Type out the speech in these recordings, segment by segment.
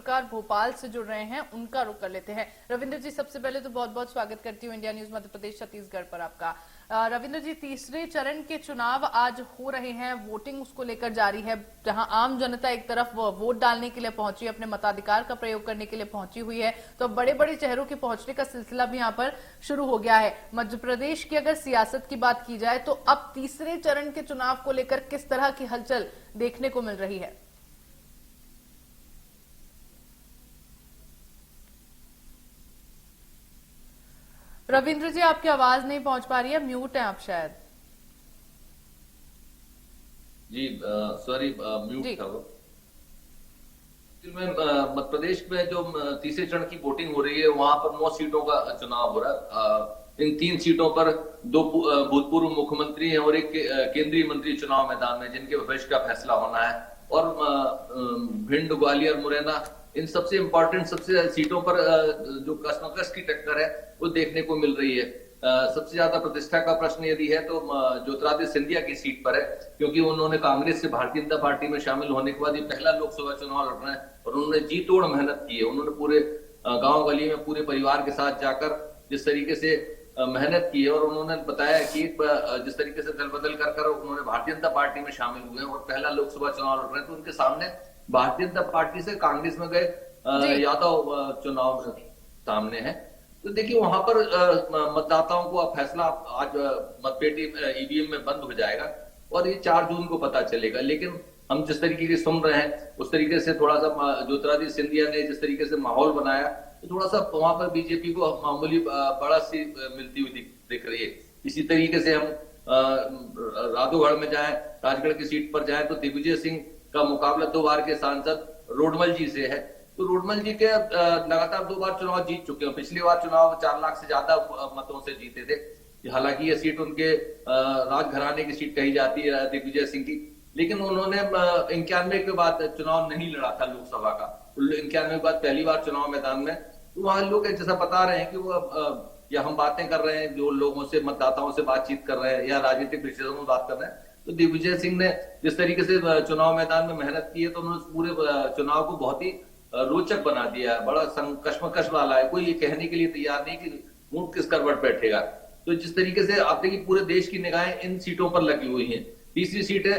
पत्रकार भोपाल से जुड़ रहे हैं, उनका रुख कर लेते हैं। रविंद्र जी, सबसे पहले तो बहुत बहुत स्वागत करती हूँ इंडिया न्यूज मध्य प्रदेश छत्तीसगढ़ पर आपका। रविंद्र जी, तीसरे चरण के चुनाव आज हो रहे हैं, वोटिंग उसको लेकर जारी है, जहां आम जनता एक तरफ वोट डालने के लिए पहुंची, अपने मताधिकार का प्रयोग करने के लिए पहुंची हुई है, तो बड़े बड़े चेहरों के पहुंचने का सिलसिला भी यहाँ पर शुरू हो गया है। मध्य प्रदेश की अगर सियासत की बात की जाए तो अब तीसरे चरण के चुनाव को लेकर किस तरह की हलचल देखने को मिल रही है? रविंद्र जी, आपकी आवाज नहीं पहुंच पा रही है, म्यूट है आप शायद। जी सॉरी, म्यूट था वो। मध्य प्रदेश में जो तीसरे चरण की वोटिंग हो रही है, वहां पर 9 सीटों का चुनाव हो रहा है। इन 3 सीटों पर 2 भूतपूर्व मुख्यमंत्री हैं और एक केंद्रीय मंत्री चुनाव मैदान में, जिनके भविष्य का फैसला होना है। और भिंड, ग्वालियर, मुरैना, इन सबसे इंपॉर्टेंट सबसे सीटों पर जो कसमकस की टक्कर है वो देखने को मिल रही है। सबसे ज्यादा प्रतिष्ठा का प्रश्न यदि है तो ज्योतिरादित्य सिंधिया की सीट पर है, क्योंकि उन्होंने कांग्रेस से भारतीय जनता पार्टी में शामिल होने के बाद ये पहला लोकसभा चुनाव लड़ रहे हैं और उन्होंने जी तोड़ मेहनत की है। उन्होंने पूरे गांव गली में पूरे परिवार के साथ जाकर जिस तरीके से मेहनत की है, और उन्होंने बताया कि जिस तरीके से दल बदल कर उन्होंने भारतीय जनता पार्टी में शामिल हुए हैं और पहला लोकसभा चुनाव लड़ रहे हैं, तो उनके सामने भारतीय जनता पार्टी से कांग्रेस में गए यादव चुनाव सामने है। तो देखिए, वहां पर मतदाताओं को अब फैसला आज मतपेटी ईवीएम में बंद हो जाएगा और ये 4 जून को पता चलेगा। लेकिन हम जिस तरीके की सुन रहे हैं उस तरीके से थोड़ा सा ज्योतिरादित्य सिंधिया ने जिस तरीके से माहौल बनाया, तो थोड़ा सा वहां पर बीजेपी को मामूली बड़ा सी मिलती हुई दिख रही है। इसी तरीके से हम राधोगढ़ में जाएं, राजगढ़ की सीट पर जाएं, तो दिग्विजय सिंह का मुकाबला 2 बार के सांसद रोडमल जी से है। तो रोडमल जी के लगातार 2 बार चुनाव जीत चुके हैं। पिछली बार चुनाव 4 लाख से ज्यादा मतों से जीते थे। हालांकि यह सीट उनके राजघराने की सीट कही जाती है, दिग्विजय सिंह की, लेकिन उन्होंने 91 के बाद चुनाव नहीं लड़ा था लोकसभा का। 91 के बाद पहली बार चुनाव मैदान में, तो वहां लोग जैसा बता रहे हैं कि वो या हम बातें कर रहे हैं, जो लोगों से मतदाताओं से बातचीत कर रहे हैं या राजनीतिक विषयों में बात कर रहे हैं, तो दिग्विजय सिंह ने जिस तरीके से चुनाव मैदान में मेहनत की है, तो उन्होंने पूरे चुनाव को बहुत ही रोचक बना दिया है। बड़ा कश्मकश वाला है, कोई ये कहने के लिए तैयार नहीं कि ऊंट किस करवट बैठेगा। तो जिस तरीके से आप देखिए, पूरे देश की निगाहें इन सीटों पर लगी हुई हैं। तीसरी सीट है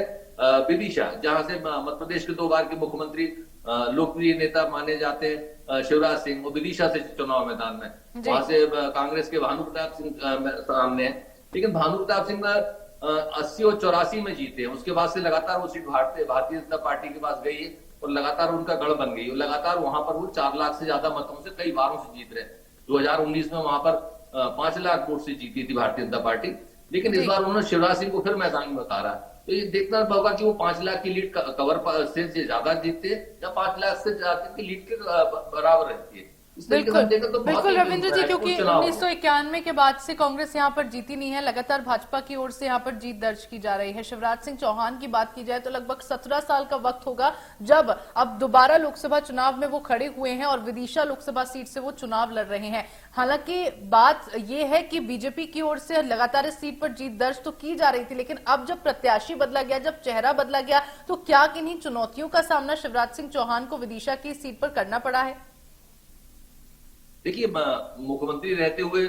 विदिशा, जहां से मध्य प्रदेश के 2 बार के मुख्यमंत्री लोकप्रिय नेता माने जाते हैं शिवराज सिंह, वो विदिशा से चुनाव मैदान में, वहां से कांग्रेस के भानु प्रताप सिंह सामने है। लेकिन भानु प्रताप सिंह 80 और 84 में जीते हैं। उसके बाद से लगातार वो सीट भारतीय जनता पार्टी के पास गई है और लगातार उनका गढ़ बन गई है। लगातार वहां पर वो 4 लाख से ज्यादा मतों से कई बारों से जीत रहे हैं। 2019 में वहां पर 5 लाख वोट से जीती थी भारतीय जनता पार्टी, लेकिन इस बार उन्होंने शिवराज सिंह को फिर मैदान में उतारा। तो ये देखना होगा कि वो 5 लाख की लीड कवर से ज्यादा जीतते हैं या 5 लाख से ज्यादा की लीड के बराबर रहती है। बिल्कुल बिल्कुल रविंद्र जी, क्योंकि 1991 के बाद से कांग्रेस यहाँ पर जीती नहीं है, लगातार भाजपा की ओर से यहाँ पर जीत दर्ज की जा रही है। शिवराज सिंह चौहान की बात की जाए तो लगभग 17 साल का वक्त होगा जब अब दोबारा लोकसभा चुनाव में वो खड़े हुए हैं और विदिशा लोकसभा सीट से वो चुनाव लड़ रहे हैं। हालांकि बात यह है कि बीजेपी की ओर से लगातार इस सीट पर जीत दर्ज तो की जा रही थी, लेकिन अब जब प्रत्याशी बदला गया, जब चेहरा बदला गया, तो क्या किन्हीं चुनौतियों का सामना शिवराज सिंह चौहान को विदिशा की सीट पर करना पड़ा है? देखिए, मुख्यमंत्री रहते हुए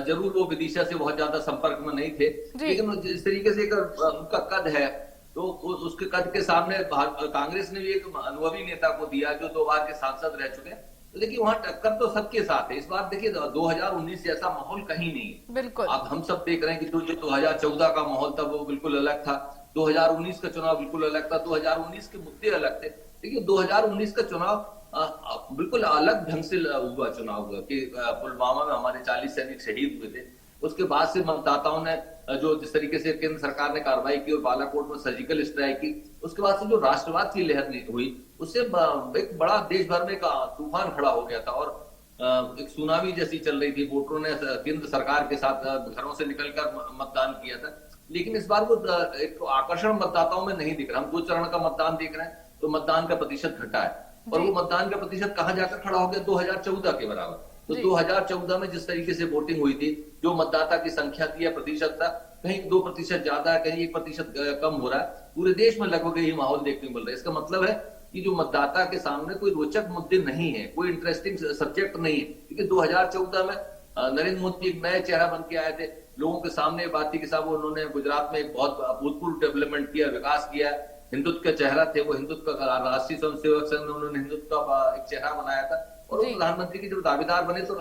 जरूर वो विदिशा से बहुत ज्यादा संपर्क में नहीं थे, लेकिन जिस तरीके से उनका कद है, तो उसके कद के सामने कांग्रेस ने भी एक अनुभवी नेता को दिया जो 2 बार के सांसद रह चुके हैं। तो देखिए, वहां टक्कर तो सबके साथ है। इस बार देखिए 2019 जैसा माहौल कहीं नहीं है। बिल्कुल, आप हम सब देख रहे हैं कि जो 2014 का माहौल था वो बिल्कुल अलग था, 2019 का चुनाव बिल्कुल अलग था, 2019 के मुद्दे अलग थे। देखिए, 2019 का चुनाव बिल्कुल अलग ढंग से हुआ चुनाव हुआ कि पुलवामा में हमारे 40 सैनिक शहीद हुए थे। उसके बाद से मतदाताओं ने जो जिस तरीके से केंद्र सरकार ने कार्रवाई की और बालाकोट में सर्जिकल स्ट्राइक की, उसके बाद से जो राष्ट्रवाद की लहर हुई, उससे एक बड़ा देश भर में एक तूफान खड़ा हो गया था और एक सुनामी जैसी चल रही थी। वोटरों ने केंद्र सरकार के साथ घरों से निकलकर मतदान किया था। लेकिन इस बार वो एक आकर्षण मतदाताओं में नहीं दिख रहा। हम 2 चरण का मतदान देख रहे हैं, तो मतदान का प्रतिशत घटा है और वो मतदान का प्रतिशत कहां जाकर खड़ा हो गया? 2014 के बराबर। तो 2014 में जिस तरीके से वोटिंग हुई थी, जो मतदाता की संख्या थी या प्रतिशत था, कहीं 2% ज्यादा है, कहीं 1% कम हो रहा है। पूरे देश में लगभग यही माहौल देखने को मिल रहा है। इसका मतलब है कि जो मतदाता के सामने कोई रोचक मुद्दे नहीं है, कोई इंटरेस्टिंग सब्जेक्ट नहीं है। क्योंकि 2014 में नरेंद्र मोदी एक नए चेहरा बन के आए थे, लोगों के सामने बात थी कि साहब उन्होंने गुजरात में एक बहुत अभूतपूर्व डेवलपमेंट किया, विकास किया, हिंदुत्व के चेहरा थे वो, हिंदुत्व का राष्ट्रीय स्वयंसेवक संघ में उन्होंने हिंदुत्व का एक चेहरा बनाया था, और वो प्रधानमंत्री के जब दावेदार बने तो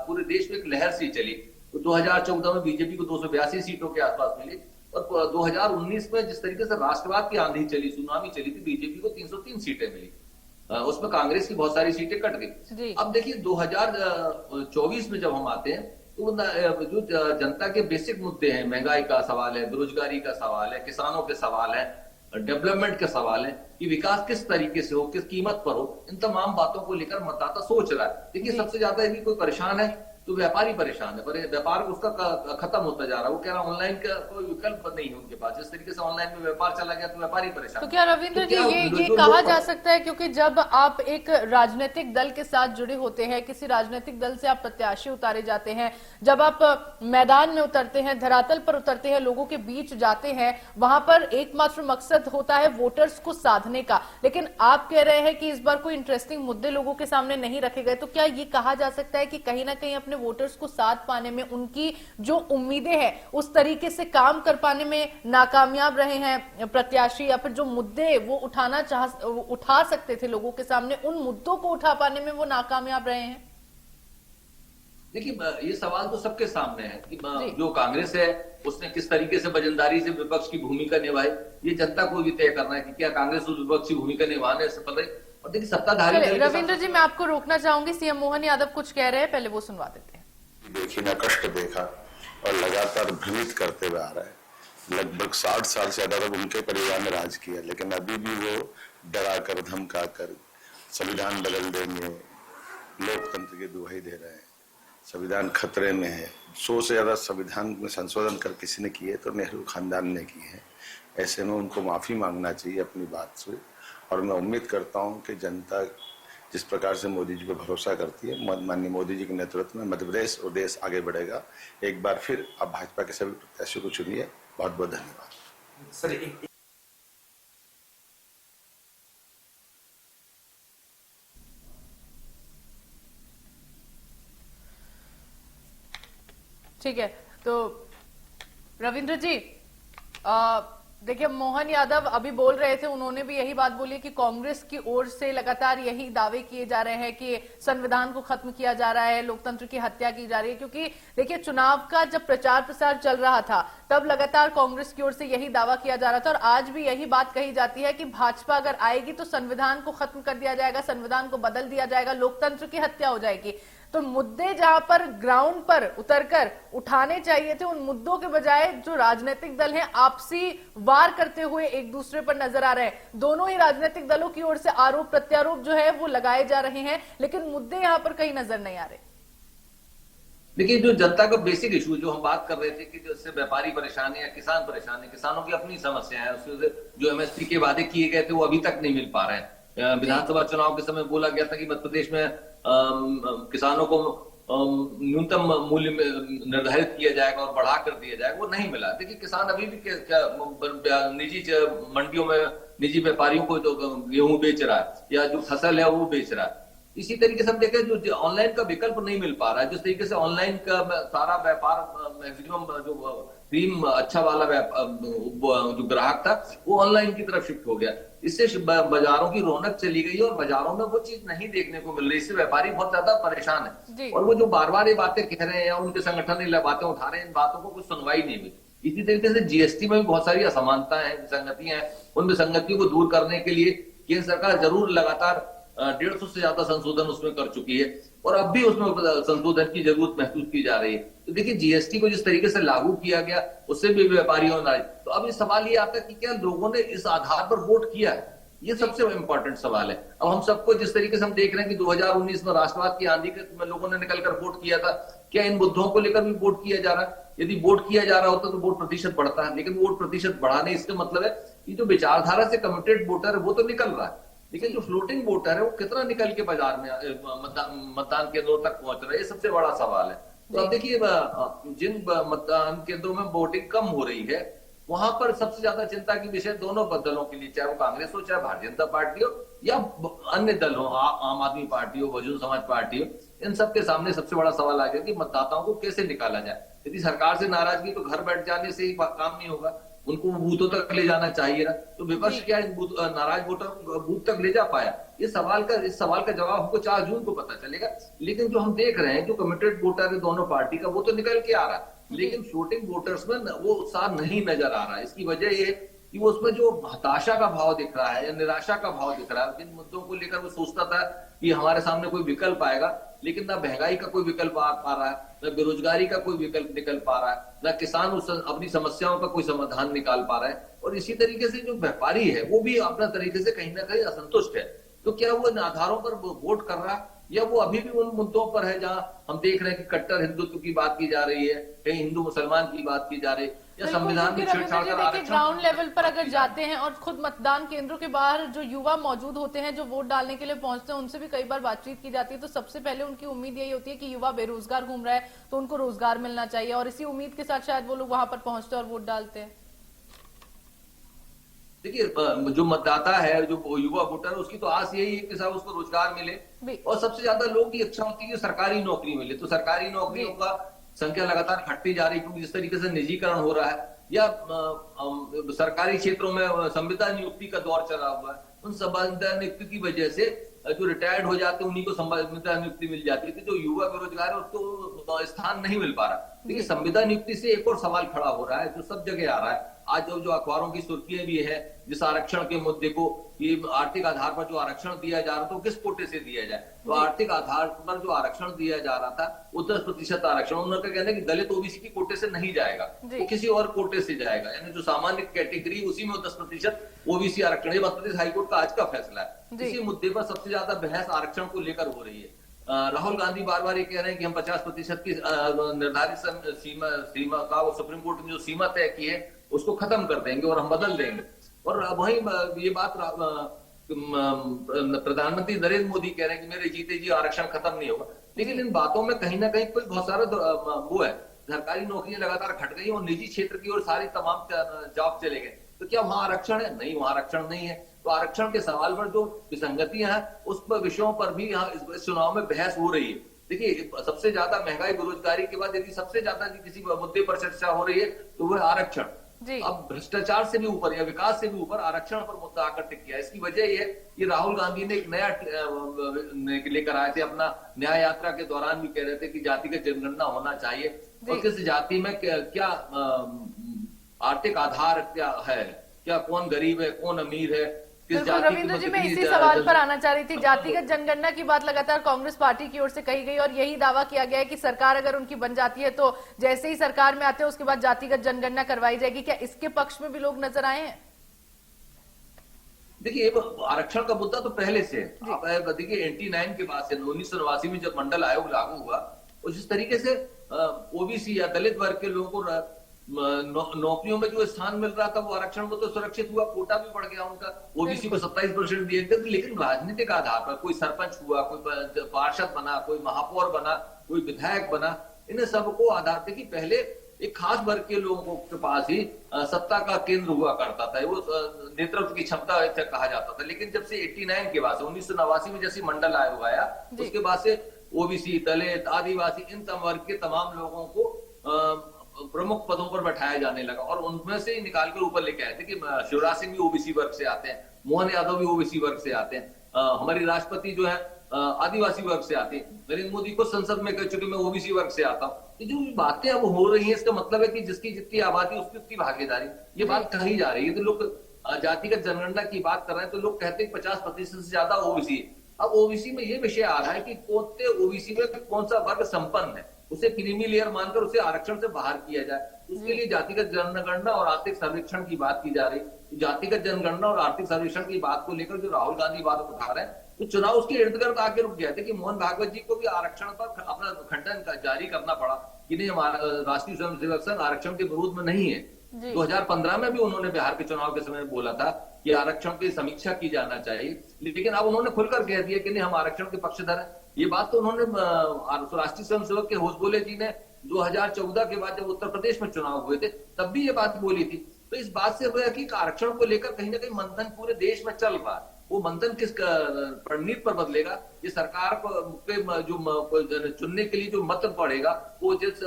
पूरे देश में एक लहर सी चली। तो 2014 में बीजेपी को 282 सीटों के आसपास मिली, और 2019 में जिस तरीके से राष्ट्रवाद की आंधी चली, सुनामी चली थी, बीजेपी को 303 सीटें मिली, उसमें कांग्रेस की बहुत सारी सीटें कट गई। अब देखिए 2024 में जब हम आते हैं तो जो जनता के बेसिक मुद्दे हैं, महंगाई का सवाल है, बेरोजगारी का सवाल है, किसानों के सवाल है, डेवलपमेंट के सवाल है कि विकास किस तरीके से हो, किस कीमत पर हो, इन तमाम बातों को लेकर मतदाता सोच रहा है। देखिए सबसे ज्यादा यदि कोई परेशान है तो व्यापारी परेशान है, पर व्यापार उसका खत्म होता जा रहा है। वो कह रहा है ऑनलाइन का कोई विकल्प नहीं है उनके पास, जिस तरीके से ऑनलाइन में व्यापार चला गया तो व्यापारी परेशान। तो क्या रविंद्र जी ये कहा जा सकता है, क्योंकि जब आप एक राजनीतिक दल के साथ जुड़े होते हैं, किसी राजनीतिक दल से आप प्रत्याशी उतारे जाते हैं, जब आप मैदान में उतरते हैं, धरातल पर उतरते हैं, लोगों के बीच जाते हैं, वहां पर एकमात्र मकसद होता है वोटर्स को साधने का, लेकिन आप कह रहे हैं कि इस बार कोई इंटरेस्टिंग मुद्दे लोगों के सामने नहीं रखे गए, तो क्या ये कहा जा सकता है कि कहीं ना कहीं अपने वोटर्स को साथ पाने में, उनकी जो उम्मीदें हैं उस तरीके से काम कर पाने में नाकामयाब रहे हैं प्रत्याशी, या फिर जो मुद्दे वो उठा सकते थे लोगों के सामने, उन मुद्दों को उठा पाने में वो नाकामयाब रहे हैं? देखिए ये सवाल तो सबके सामने है कि जो कांग्रेस है उसने किस तरीके से वजनदारी से विपक्ष की भूमिका निभाई, ये जनता को भी तय करना है कि क्या कांग्रेस उस विपक्ष की भूमिका निभाने से सफल रही। और देखिए सत्ताधारी रविंद्र जी, मैं आपको रोकना चाहूंगी, सीएम मोहन यादव कुछ कह रहे हैं, पहले वो सुनवा देते हैं। देखी ना कष्ट देखा और लगातार भ्रमित करते हुए आ रहा है। लगभग 60 साल से ज्यादा उनके परिवार ने राज किया, लेकिन अभी भी वो डरा कर, धमका कर संविधान बदल देंगे, लोकतंत्र की दुहाई दे रहे हैं, संविधान खतरे में है। 100 से ज्यादा संविधान में संशोधन कर किसी ने किए तो नेहरू खानदान ने किए हैं। ऐसे में उनको माफी मांगना चाहिए अपनी बात से, और मैं उम्मीद करता हूं कि जनता जिस प्रकार से मोदी जी पे भरोसा करती है, माननीय मोदी जी के नेतृत्व में मध्य प्रदेश और देश आगे बढ़ेगा। एक बार फिर आप भाजपा के सभी प्रत्याशियों को चुनिए। बहुत बहुत धन्यवाद सर। ठीक है, तो रविंद्र जी देखिए, मोहन यादव अभी बोल रहे थे, उन्होंने भी यही बात बोली कि कांग्रेस की ओर से लगातार यही दावे किए जा रहे हैं कि संविधान को खत्म किया जा रहा है, लोकतंत्र की हत्या की जा रही है। क्योंकि देखिए चुनाव का जब प्रचार प्रसार चल रहा था तब लगातार कांग्रेस की ओर से यही दावा किया जा रहा था, और आज भी यही बात कही जाती है कि भाजपा अगर आएगी तो संविधान को खत्म कर दिया जाएगा, संविधान को बदल दिया जाएगा, लोकतंत्र की हत्या हो जाएगी। तो मुद्दे जहां पर ग्राउंड पर उतरकर उठाने चाहिए थे, उन मुद्दों के बजाय जो राजनीतिक दल हैं आपसी वार करते हुए एक दूसरे पर नजर आ रहे हैं। दोनों ही राजनीतिक दलों की ओर से आरोप प्रत्यारोप जो है वो लगाए जा रहे हैं, लेकिन मुद्दे यहां पर कहीं नजर नहीं आ रहे। देखिए जो जनता का बेसिक इशू जो हम बात कर रहे थे कि जैसे व्यापारी परेशान है या किसान परेशान है, किसानों की अपनी समस्या है, उससे जो एमएसपी के वादे किए गए थे वो अभी तक नहीं मिल पा रहे हैं। विधानसभा चुनाव के समय बोला गया था कि मध्य प्रदेश में किसानों को न्यूनतम मूल्य निर्धारित किया जाएगा और बढ़ा कर दिया जाएगा, वो नहीं मिला। देखिए किसान अभी भी निजी मंडियों में निजी व्यापारियों को तो गेहूं बेच रहा है या जो फसल है वो बेच रहा है। इसी तरीके से हम देखें जो ऑनलाइन का विकल्प नहीं मिल पा रहा है, जिस तरीके से ऑनलाइन का सारा व्यापार मैक्सिमम जो क्रीम अच्छा वाला जो ग्राहक था वो ऑनलाइन की तरफ शिफ्ट हो गया। इससे बाजारों की रौनक चली गई और बाजारों में वो चीज नहीं देखने को मिल रही। इससे व्यापारी बहुत ज्यादा परेशान है, और वो जो बार बार ये बातें कह रहे हैं या उनके संगठन ये बातें उठा रहे हैं, इन बातों को कुछ सुनवाई नहीं मिली। इसी तरीके से जीएसटी में भी बहुत सारी असमानताएं हैं, विसंगतियां हैं। उन विसंगतियों को दूर करने के लिए केंद्र सरकार जरूर लगातार 150 से ज्यादा संशोधन उसमें कर चुकी है, और अब भी उसमें संशोधन की जरूरत महसूस की जा रही है। तो देखिए जीएसटी को जिस तरीके से लागू किया गया उससे भी व्यापारियों ने, तो अब ये सवाल ये आता है कि क्या लोगों ने इस आधार पर वोट किया है, ये सबसे इंपॉर्टेंट सवाल है। अब हम सबको जिस तरीके से हम देख रहे हैं कि 2019 में राष्ट्रवाद की आंधी के लोगों ने निकलकर वोट किया था, क्या इन मुद्दों को लेकर भी वोट किया जा रहा है? यदि वोट किया जा रहा होता तो वोट प्रतिशत बढ़ता है, लेकिन वोट प्रतिशत बढ़ा नहीं। इसका मतलब है कि जो विचारधारा से कमिटेड वोटर है वो तो निकल रहा है, लेकिन जो फ्लोटिंग वोटर है वो कितना निकल के बाजार में मतदान केंद्रों तक पहुंच रहा है, ये सबसे बड़ा सवाल है। तो अब देखिए जिन मतदान केंद्रों में वोटिंग कम हो रही है वहां पर सबसे ज्यादा चिंता की विषय दोनों दलों के लिए, चाहे वो कांग्रेस हो चाहे भारतीय जनता पार्टी हो, या अन्य दल हो, आम आदमी पार्टी हो, बहुजन समाज पार्टी हो, इन सब के सामने सबसे बड़ा सवाल आ गया कि मतदाताओं को कैसे निकाला जाए। यदि सरकार से नाराजगी तो घर बैठ जाने से ही काम नहीं होगा, उनको बूथों तक ले जाना चाहिए ना। तो विपक्ष क्या नाराज वोटर बूथ तक ले जा पाया? इस सवाल का जवाब हमको 4 जून को पता चलेगा। लेकिन जो हम देख रहे हैं, जो कमिटेड वोटर है दोनों पार्टी का, वो तो निकल के आ रहा है, लेकिन फ्लोटिंग वोटर्स में वो उत्साह नहीं नजर आ रहा है। इसकी वजह ये कि वो उसमें जो हताशा का भाव दिख रहा है या निराशा का भाव दिख रहा है। जिन मुद्दों को लेकर वो सोचता था कि हमारे सामने कोई विकल्प आएगा, लेकिन ना महंगाई का कोई विकल्प आ पा रहा है, ना बेरोजगारी का कोई विकल्प निकल पा रहा है, ना किसान अपनी समस्याओं का कोई समाधान निकाल पा रहा है। और इसी तरीके से जो व्यापारी है वो भी अपना तरीके से कहीं ना कहीं असंतुष्ट है। तो क्या वो इन आधारों पर वोट कर रहा है, या वो अभी भी उन मुद्दों पर है जहां हम देख रहे हैं कि कट्टर हिंदुत्व की बात की जा रही है, कहीं हिंदू मुसलमान की बात की जा रही है, या संविधान में छेड़छाड़ कर आरक्षण। ग्राउंड लेवल पर अगर जाते हैं और खुद मतदान केंद्रों के बाहर जो युवा मौजूद होते हैं, जो वोट डालने के लिए पहुंचते हैं, उनसे भी कई बार बातचीत की जाती है, तो सबसे पहले उनकी उम्मीद यही होती है कि युवा बेरोजगार घूम रहा है तो उनको रोजगार मिलना चाहिए, और इसी उम्मीद के साथ शायद वो लोग वहां पर पहुंचते हैं और वोट डालते हैं। देखिए, जो मतदाता है, जो युवा वोटर है, उसकी तो आस यही है कि साहब उसको रोजगार मिले, और सबसे ज्यादा लोग की इच्छा होती है कि सरकारी नौकरी मिले। तो सरकारी नौकरियों का संख्या लगातार घटती जा रही है, क्योंकि जिस तरीके से निजीकरण हो रहा है, या सरकारी क्षेत्रों में संविदा नियुक्ति का दौर चला हुआ है, उन संविदा नियुक्ति की वजह से जो रिटायर्ड हो जाते हैं उन्हीं को संविदा नियुक्ति मिल जाती है, जो युवा बेरोजगार है उसको स्थान नहीं मिल पा रहा। देखिए, संविदा नियुक्ति से एक और सवाल खड़ा हो रहा है जो सब जगह आ रहा है। आज जो अखबारों की सुर्खियां भी है, जिस आरक्षण के मुद्दे को, ये आर्थिक आधार पर जो आरक्षण दिया जा रहा था, किस कोटे से दिया जाए, तो आर्थिक आधार पर जो आरक्षण दिया जा रहा था वो 10% आरक्षण, उनका कहना है कि दलित ओबीसी की कोटे से नहीं जाएगा, वो किसी और कोटे से जाएगा, यानी जो सामान्य कैटेगरी उसी में 10% ओबीसी आरक्षण। ये मध्य प्रदेश हाईकोर्ट का आज का फैसला है। इसी मुद्दे पर सबसे ज्यादा बहस आरक्षण को लेकर हो रही है। राहुल गांधी बार बार ये कह रहे हैं कि हम 50% की निर्धारित सीमा का, वो सुप्रीम कोर्ट ने जो सीमा तय की है उसको खत्म कर देंगे और हम बदल देंगे। और वहीं ये बात प्रधानमंत्री नरेंद्र मोदी कह रहे हैं कि मेरे जीते जी आरक्षण खत्म नहीं होगा। लेकिन इन बातों में कहीं ना कहीं कोई बहुत सारा वो है, सरकारी नौकरियां लगातार घट गई और निजी क्षेत्र की और सारी तमाम जॉब चले गए। तो क्या वहां आरक्षण है? नहीं, वहां आरक्षण नहीं है। तो आरक्षण के सवाल पर जो विसंगतियां हैं, उस पर विषयों पर भी यहाँ इस चुनाव में बहस हो रही है। देखिए, सबसे ज्यादा महंगाई बेरोजगारी के बाद यदि सबसे ज्यादा किसी मुद्दे पर चर्चा हो रही है तो वह आरक्षण। अब भ्रष्टाचार से भी ऊपर या विकास से भी ऊपर आरक्षण पर मुद्दा आकर टिक गया। इसकी वजह यह है कि राहुल गांधी ने एक नया लेकर आए थे, अपना न्याय यात्रा के दौरान भी कह रहे थे कि जातिगत जनगणना होना चाहिए, और किस जाति में क्या आर्थिक आधार क्या है, क्या कौन गरीब है, कौन अमीर है। बिल्कुल रविंद्र जी, मैं इसी सवाल पर आना चाह रही थी। जातिगत जनगणना की बात लगातार कांग्रेस पार्टी की ओर से कही गई और यही दावा किया गया है कि सरकार अगर उनकी बन जाती है तो जैसे ही सरकार में आते हैं उसके बाद जातिगत जनगणना करवाई जाएगी। क्या इसके पक्ष में भी लोग नजर आए हैं? देखिए, आरक्षण का मुद्दा तो पहले से है। आप देखिए, 89 के बाद से 1989 में जब मंडल आयोग लागू हुआ, और जिस तरीके से ओबीसी या दलित वर्ग के लोगों को नौकरियों में जो स्थान मिल रहा था वो आरक्षण को तो सुरक्षित हुआ, कोटा भी बढ़ गया उनका, ओबीसी को 27% दिए गए। लेकिन राजनीतिक आधार पर कोई सरपंच हुआ, कोई पार्षद बना, कोई महापौर बना, कोई विधायक बना, इन सबको आधार पे कि पहले एक खास वर्ग के लोगों के पास ही सत्ता का केंद्र हुआ करता था, वो नेतृत्व की क्षमता कहा जाता था। लेकिन जब से 89 के बाद से 1989 में जैसे मंडल आयोग आया, उसके बाद से ओबीसी, दलित, आदिवासी, इन वर्ग के तमाम लोगों को प्रमुख पदों पर बैठाया जाने लगा, और उनमें से ही निकाल कर ऊपर लेके आए थे कि शिवराज सिंह भी ओबीसी वर्ग से आते हैं, मोहन यादव भी ओबीसी वर्ग से आते हैं, हमारी राष्ट्रपति जो है आदिवासी वर्ग से आते हैं, नरेंद्र मोदी को संसद में कह चुके मैं ओबीसी वर्ग से आता हूँ। ये जो बातें अब हो रही है, इसका मतलब है कि जिसकी जितनी आबादी उसकी उतनी भागीदारी, ये बात कही जा रही है। तो लोग जातिगत जनगणना की बात कर रहे हैं तो लोग कहते हैं 50% से ज्यादा ओबीसी। अब ओबीसी में ये विषय आ रहा है कि कौन ओबीसी में कौन सा वर्ग संपन्न है, उसे क्रीमी लेयर मानकर उसे आरक्षण से बाहर किया जाए। उसके लिए जातिगत जनगणना और आर्थिक सर्वेक्षण की बात की जा रही है। जातिगत जनगणना और आर्थिक सर्वेक्षण की बात को लेकर जो राहुल गांधी बात उठा रहे हैं, तो चुनाव उसके इर्द गिर्द आके रुक गया था कि मोहन भागवत जी को भी आरक्षण पर अपना खंडन जारी करना पड़ा कि नहीं, हमारा राष्ट्रीय स्वयंसेवक संघ आरक्षण के विरोध में नहीं है। 2015 में भी उन्होंने बिहार के चुनाव के समय बोला था कि आरक्षण की समीक्षा की जाना चाहिए, लेकिन अब उन्होंने खुलकर कह दिया कि नहीं, हम आरक्षण के पक्षधर हैं। ये बात तो उन्होंने राष्ट्रीय स्वयंसेवक के होसबोले जी ने 2014 के बाद जब उत्तर प्रदेश में चुनाव हुए थे तब भी ये बात बोली थी। तो इस बात से हुआ कि आरक्षण को लेकर कहीं ना कहीं मंथन पूरे देश में चल रहा है। वो मंथन किस रणनीति पर बदलेगा, ये सरकार के जो चुनने के लिए जो मत पड़ेगा वो जिस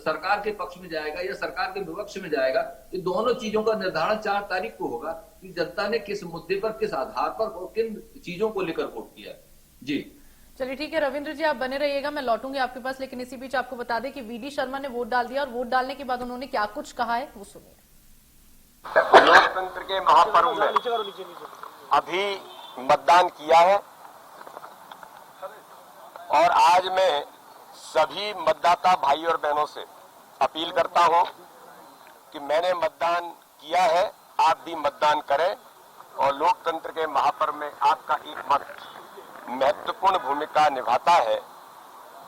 सरकार के पक्ष में जाएगा या सरकार के विपक्ष में जाएगा, ये दोनों चीजों का निर्धारण 4 तारीख को होगा कि जनता ने किस मुद्दे पर, किस आधार पर और किन चीजों को लेकर वोट किया। जी चलिए ठीक है रविंद्र जी, आप बने रहिएगा, मैं लौटूंगी आपके पास, लेकिन इसी बीच आपको बता दें कि वीडी शर्मा ने वोट डाल दिया और वोट डालने के बाद उन्होंने क्या कुछ कहा है वो सुनिए। लोकतंत्र के महापर्व में अभी मतदान किया है और आज मैं सभी मतदाता भाई और बहनों से अपील करता हूं कि मैंने मतदान किया है, आप भी मतदान करें और लोकतंत्र के महापर्व में आपका एक मत महत्वपूर्ण भूमिका निभाता है।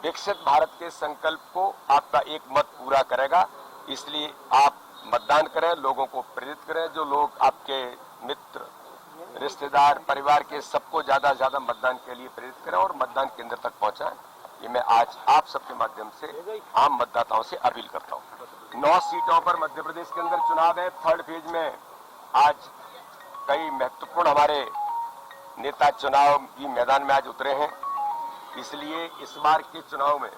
विकसित भारत के संकल्प को आपका एक मत पूरा करेगा, इसलिए आप मतदान करें, लोगों को प्रेरित करें, जो लोग आपके मित्र, रिश्तेदार, परिवार के सबको ज्यादा से ज्यादा मतदान के लिए प्रेरित करें और मतदान केंद्र तक पहुंचाएं। ये मैं आज आप सबके माध्यम से आम मतदाताओं से अपील करता हूं। 9 सीटों पर मध्य प्रदेश के अंदर चुनाव है। 3rd फेज में आज कई महत्वपूर्ण हमारे नेता चुनाव की मैदान में आज उतरे हैं, इसलिए इस बार के चुनाव में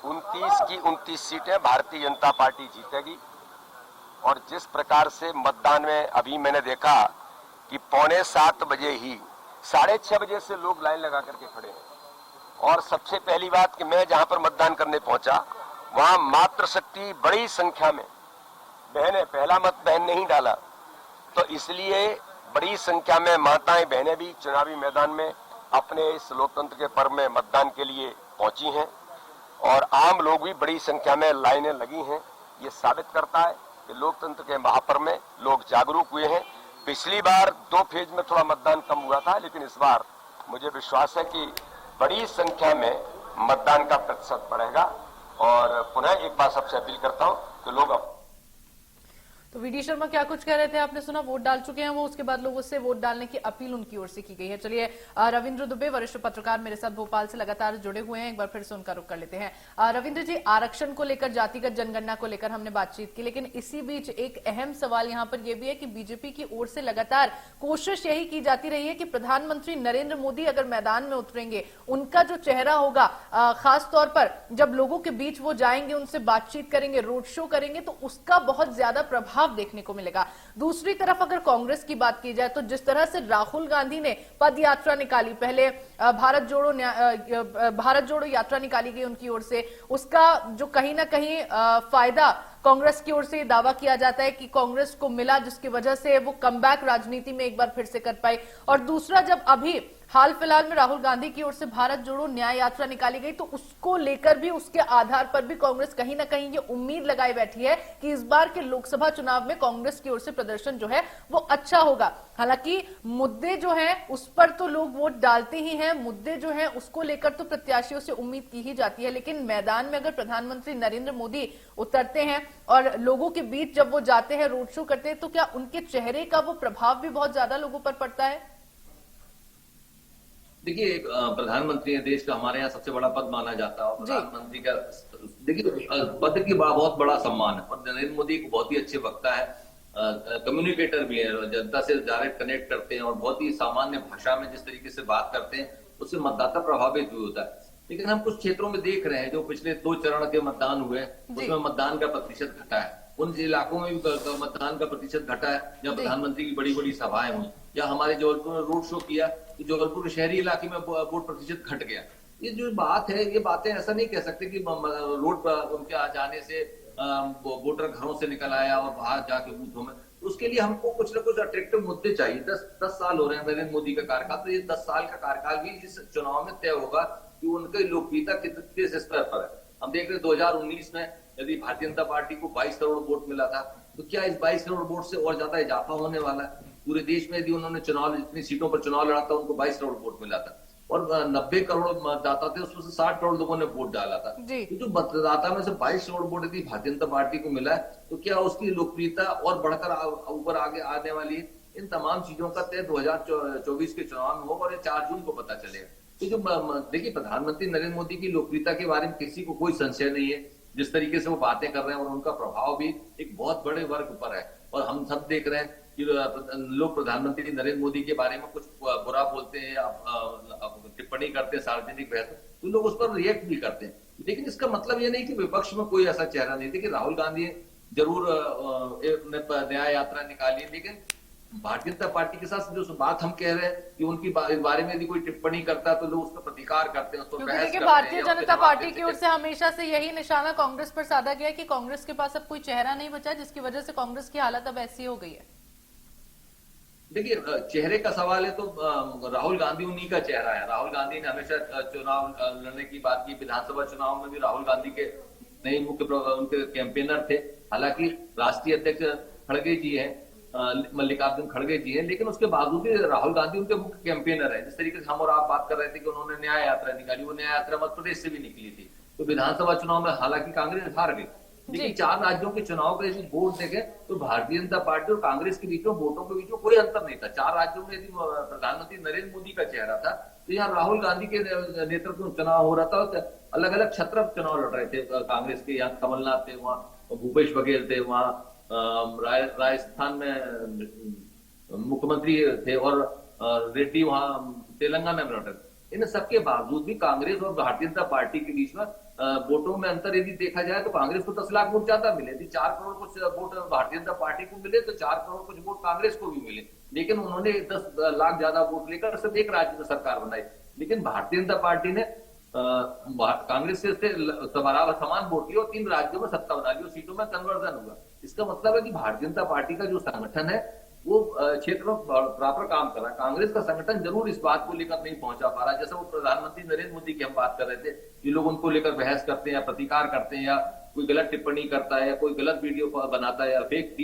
29 की 29 सीटें भारतीय जनता पार्टी जीतेगी। और जिस प्रकार से मतदान में अभी मैंने देखा कि 6:45 बजे ही 6:30 बजे से लोग लाइन लगा करके खड़े हैं। और सबसे पहली बात कि मैं जहां पर मतदान करने पहुंचा वहां मातृशक्ति बड़ी संख्या में, बहनें, पहला मत बहन नहीं डाला, तो इसलिए बड़ी संख्या में माताएं बहनें भी चुनावी मैदान में अपने इस लोकतंत्र के पर्व में मतदान के लिए पहुंची हैं और आम लोग भी बड़ी संख्या में लाइनें लगी हैं। ये साबित करता है कि लोकतंत्र के महापर्व में लोग जागरूक हुए हैं। पिछली बार 2 फेज में थोड़ा मतदान कम हुआ था, लेकिन इस बार मुझे विश्वास है कि बड़ी संख्या में मतदान का प्रतिशत बढ़ेगा। और पुनः एक बार सबसे अपील करता हूं कि लोग तो वीडी शर्मा क्या कुछ कह रहे थे आपने सुना, वोट डाल चुके हैं वो, उसके बाद लोगों से वोट डालने की अपील उनकी ओर से की गई है। चलिए रविंद्र दुबे वरिष्ठ पत्रकार मेरे साथ भोपाल से लगातार जुड़े हुए हैं, एक बार फिर से उनका रुख कर लेते हैं। रविंद्र जी, आरक्षण को लेकर, जातिगत जनगणना को लेकर हमने बातचीत की, लेकिन इसी बीच एक अहम सवाल यहाँ पर यह भी है कि बीजेपी की ओर से लगातार कोशिश यही की जाती रही है कि प्रधानमंत्री नरेंद्र मोदी अगर मैदान में उतरेंगे, उनका जो चेहरा होगा, खास तौर पर जब लोगों के बीच वो जाएंगे, उनसे बातचीत करेंगे, रोड शो करेंगे, तो उसका बहुत ज्यादा प्रभाव देखने को मिलेगा। दूसरी तरफ अगर कांग्रेस की बात की जाए तो जिस तरह से राहुल गांधी ने पद यात्रा निकाली, पहले भारत जोड़ो यात्रा निकाली गई उनकी ओर से, उसका जो कहीं ना कहीं फायदा कांग्रेस की ओर से दावा किया जाता है कि कांग्रेस को मिला, जिसकी वजह से वो कमबैक राजनीति में एक बार फिर से कर पाई। और दूसरा, जब अभी हाल फिलहाल में राहुल गांधी की ओर से भारत जोड़ो न्याय यात्रा निकाली गई, तो उसको लेकर भी, उसके आधार पर भी कांग्रेस कहीं ना कहीं ये उम्मीद लगाई बैठी है कि इस बार के लोकसभा चुनाव में कांग्रेस की ओर से प्रदर्शन जो है वो अच्छा होगा। हालांकि मुद्दे जो हैं उस पर तो लोग वोट डालते ही हैं, मुद्दे जो हैं उसको लेकर तो प्रत्याशियों से उम्मीद की ही जाती है, लेकिन मैदान में अगर प्रधानमंत्री नरेंद्र मोदी उतरते हैं और लोगों के बीच जब वो जाते हैं, रोड शो करते हैं, तो क्या उनके चेहरे का वो प्रभाव भी बहुत ज्यादा लोगों पर पड़ता है? देखिए, प्रधानमंत्री देश का हमारे यहाँ सबसे बड़ा पद माना जाता है और प्रधानमंत्री का, देखिए, पद की बहुत बड़ा सम्मान है। और नरेंद्र मोदी एक बहुत ही अच्छे वक्ता है, कम्युनिकेटर भी है, जनता से डायरेक्ट कनेक्ट करते हैं और बहुत ही सामान्य भाषा में जिस तरीके से बात करते हैं उससे मतदाता प्रभावित भी होता है। लेकिन हम कुछ क्षेत्रों में देख रहे हैं जो पिछले 2 चरण के मतदान हुए उसमें मतदान का प्रतिशत घटा है, उन इलाकों में भी मतदान का प्रतिशत घटा है जहाँ प्रधानमंत्री की बड़ी बड़ी सभाएं हुई, या हमारे जबलपुर में रोड शो किया तो जबलपुर के शहरी इलाके में वोट प्रतिशत घट गया। ये जो बात है, ये बातें ऐसा नहीं कह सकते कि रोड पर उनके आ जाने से वोटर घरों से निकल आया और बाहर जाके बूथों में, उसके लिए हमको कुछ ना कुछ अट्रैक्टिव मुद्दे चाहिए। 10 साल हो रहे हैं नरेंद्र मोदी का कार्यकाल, तो ये 10 साल का कार्यकाल भी इस चुनाव में तय होगा कि उनकी लोकप्रियता किस स्तर पर है। हम देख रहे 2019 में यदि भारतीय जनता पार्टी को 22 करोड़ वोट मिला था, तो क्या इस 22 करोड़ वोट से और ज्यादा इजाफा होने वाला है? पूरे देश में यदि उन्होंने चुनाव, जितनी सीटों पर चुनाव लड़ा था, उनको 22 करोड़ वोट मिला था और 90 करोड़ मतदाता थे, उसमें से 60 करोड़ लोगों ने वोट डाला था। तो जो मतदाता में से 22 करोड़ वोट यदि भारतीय जनता पार्टी को मिला है, तो क्या उसकी लोकप्रियता और बढ़कर ऊपर आगे आने वाली है? इन तमाम चीजों का तय 2024 के चुनाव में होगा और 4 जून को पता चलेगा। तो जो देखिए, प्रधानमंत्री नरेंद्र मोदी की लोकप्रियता के बारे में किसी को कोई संशय नहीं है। जिस तरीके से वो बातें कर रहे हैं और उनका प्रभाव भी एक बहुत बड़े वर्ग पर है, और हम सब देख रहे हैं कि लोग प्रधानमंत्री नरेंद्र मोदी के बारे में कुछ बुरा बोलते हैं या टिप्पणी करते हैं सार्वजनिक बहस में, तो लोग उस पर रिएक्ट भी करते हैं। लेकिन इसका मतलब ये नहीं कि विपक्ष में कोई ऐसा चेहरा नहीं। देखिए राहुल गांधी जरूर न्याय यात्रा निकाली, लेकिन भारतीय जनता पार्टी के साथ जो बात हम कह रहे हैं कि उनकी इस बारे में यदि कोई टिप्पणी करता है तो लोग उसका प्रतिकार करते हैं, उसको बहस करते हैं। भारतीय जनता पार्टी की ओर से हमेशा से यही निशाना कांग्रेस पर साधा गया है कि कांग्रेस के पास अब कोई चेहरा नहीं बचा, जिसकी वजह से कांग्रेस की हालत अब ऐसी हो गई है। देखिए चेहरे का सवाल है तो राहुल गांधी उन्हीं का चेहरा है। राहुल गांधी ने हमेशा चुनाव लड़ने की बात की, विधानसभा चुनाव में भी राहुल गांधी के नए उनके कैंपेनर थे। हालांकि राष्ट्रीय अध्यक्ष खड़गे जी हैं, मल्लिकार्जुन खड़गे जी हैं, लेकिन उसके बावजूद भी राहुल गांधी उनके मुख्य कैंपेनर है। जिस तरीके से हम और आप बात कर रहे थे कि उन्होंने न्याय यात्रा निकाली, वो न्याय यात्रा मध्य प्रदेश से भी निकली थी। तो विधानसभा चुनाव में हालांकि कांग्रेस हार गई, लेकिन 4 राज्यों के चुनाव के यदि वोट देखें तो भारतीय जनता पार्टी और कांग्रेस के बीच में वोटों के बीच में कोई अंतर नहीं था। 4 राज्यों में यदि प्रधानमंत्री नरेंद्र मोदी का चेहरा था, तो यहाँ राहुल गांधी के नेतृत्व में चुनाव हो रहा था। अलग अलग क्षेत्र चुनाव लड़ रहे थे कांग्रेस के। यहाँ कमलनाथ थे, वहाँ भूपेश बघेल थे, वहाँ राजस्थान में मुख्यमंत्री थे, और रेड्डी वहाँ तेलंगाना में लड़ रहे थे। इन सबके बावजूद भी कांग्रेस और भारतीय जनता पार्टी के बीच में वोटों में अंतर यदि देखा जाए तो कांग्रेस को 10 लाख वोट ज्यादा मिले। यदि 4 करोड़ कुछ वोट भारतीय जनता पार्टी को मिले तो 4 करोड़ कुछ वोट कांग्रेस को भी मिले, लेकिन उन्होंने 10 लाख ज्यादा वोट लेकर सिर्फ एक राज्य में सरकार बनाई। लेकिन भारतीय जनता पार्टी ने कांग्रेस से समान वोट लिए और 3 राज्यों में सत्ता बना ली और सीटों में कन्वर्जन हुआ। इसका मतलब है कि भारतीय जनता पार्टी का जो संगठन है वो क्षेत्र में प्रॉपर काम कर रहा है। कांग्रेस का संगठन जरूर इस बात को लेकर नहीं पहुंचा पा रहा है। जैसे वो प्रधानमंत्री नरेंद्र मोदी की हम बात कर रहे थे कि लोग उनको लेकर बहस करते हैं या प्रतिकार करते हैं, या कोई गलत टिप्पणी करता है या कोई गलत वीडियो बनाता है या फेक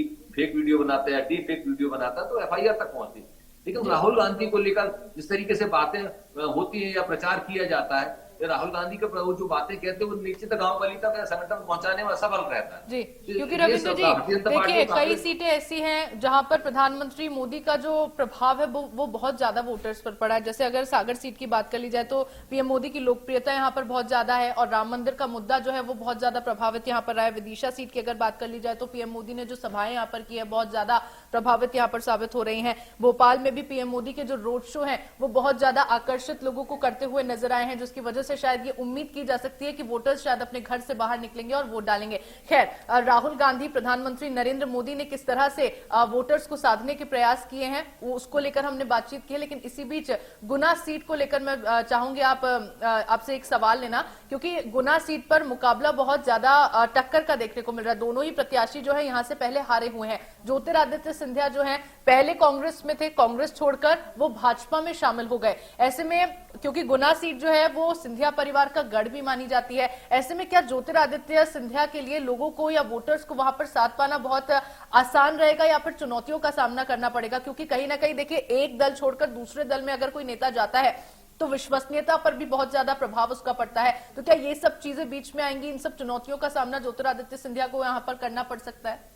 वीडियो बनाता है या डीप फेक वीडियो बनाता है तो एफआईआर तक पहुंचती। लेकिन राहुल गांधी को लेकर जिस तरीके से बातें होती है या प्रचार किया जाता है, राहुल गांधी के जो बातें कहते हैं वो निश्चित गांव वाली तक संगठन पहुंचाने में असफल रहता है। जी, क्योंकि रविंद्र जी देखिए कई सीटें ऐसी हैं जहां पर प्रधानमंत्री मोदी का जो प्रभाव है वो बहुत ज्यादा वोटर्स पर पड़ा है। जैसे अगर सागर सीट की बात कर ली जाए तो पीएम मोदी की लोकप्रियता यहाँ पर बहुत ज्यादा है और राम मंदिर का मुद्दा जो है वो बहुत ज्यादा प्रभावित यहाँ पर रहा है। विदिशा सीट की अगर बात कर ली जाए तो पीएम मोदी ने जो सभाएं यहाँ पर की है बहुत ज्यादा प्रभावित यहाँ पर साबित हो रही हैं। भोपाल में भी पीएम मोदी के जो रोड शो है वो बहुत ज्यादा आकर्षित लोगों को करते हुए नजर आए हैं, जिसकी वजह से शायद ये उम्मीद की जा सकती है कि वोटर्स शायद अपने घर से बाहर निकलेंगे और वोट डालेंगे। खैर, राहुल गांधी, प्रधानमंत्री नरेंद्र मोदी ने किस तरह से वोटर्स को साधने के प्रयास किए हैं वो उसको लेकर हमने बातचीत की है। लेकिन इसी बीच गुना सीट को लेकर मैं चाहूंगी आपसे एक सवाल लेना, क्योंकि गुना सीट पर मुकाबला बहुत ज्यादा टक्कर का देखने को मिल रहा है। दोनों ही प्रत्याशी जो है यहां से पहले हारे हुए हैं। ज्योतिरादित्य सिंधिया जो है पहले कांग्रेस में थे, कांग्रेस छोड़कर वो भाजपा में शामिल हो गए। ऐसे में क्योंकि गुना सीट जो है वो सिंधिया परिवार का गढ़ भी मानी जाती है, ऐसे में क्या ज्योतिरादित्य सिंधिया के लिए लोगों को या वोटर्स को वहां पर साथ पाना बहुत आसान रहेगा या फिर चुनौतियों का सामना करना पड़ेगा? क्योंकि कहीं ना कहीं देखिए एक दल छोड़कर दूसरे दल में अगर कोई नेता जाता है तो विश्वसनीयता पर भी बहुत ज्यादा प्रभाव उसका पड़ता है। तो क्या ये सब चीजें बीच में आएंगी? इन सब चुनौतियों का सामना ज्योतिरादित्य सिंधिया को यहाँ पर करना पड़ सकता है?